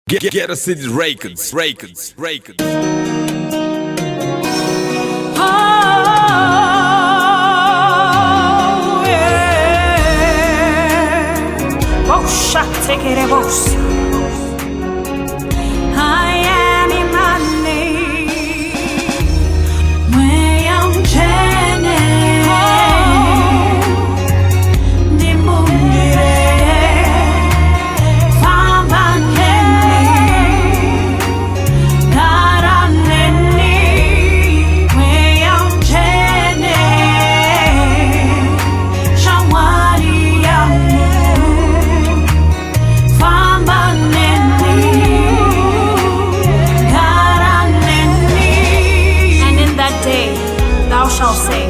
Get us in Records. Take it, I am Imani, Mweya Mutsvene, shall say,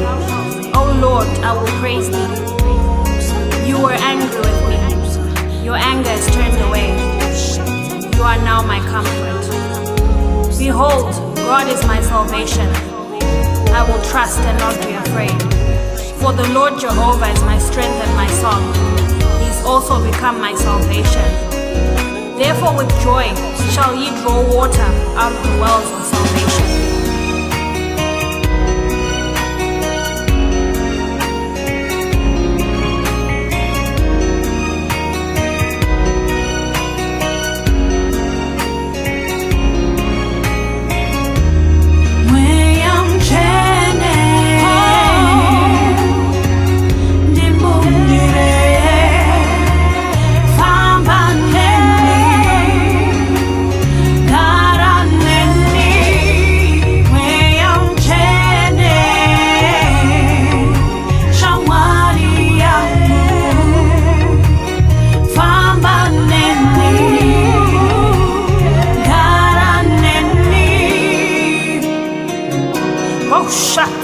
O Lord, I will praise thee. You were angry with me. Your anger is turned away. You are now my comfort. Behold, God is my salvation. I will trust and not be afraid. For the Lord Jehovah is my strength and my song. He's also become my salvation. Therefore with joy shall ye draw water out of the wells of salvation.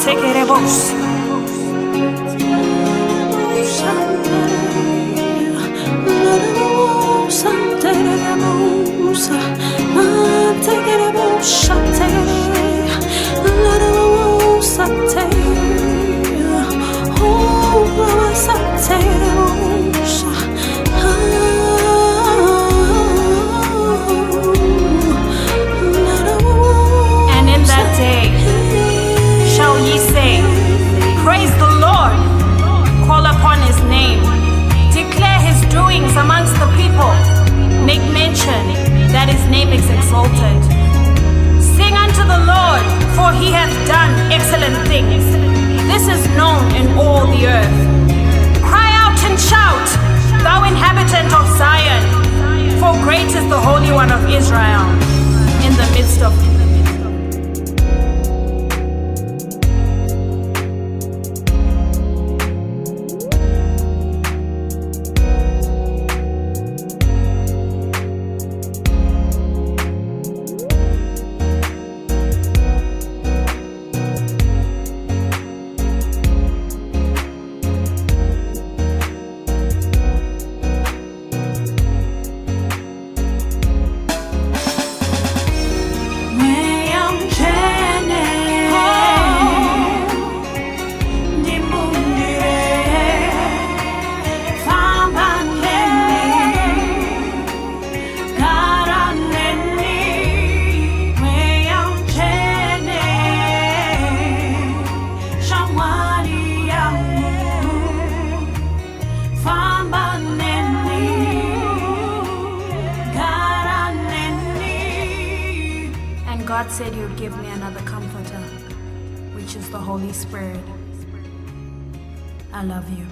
Take it, boss. And in that day shall ye say, praise the Lord, call upon his name, declare his doings amongst the people, make mention that his name is exalted. Sing unto the Lord, for he hath done excellent things. This is known in all the earth. Cry out and shout, thou inhabitant of Zion, for great is the Holy One of Israel in the midst of you. God said he would give me another comforter, which is the Holy Spirit. I love you.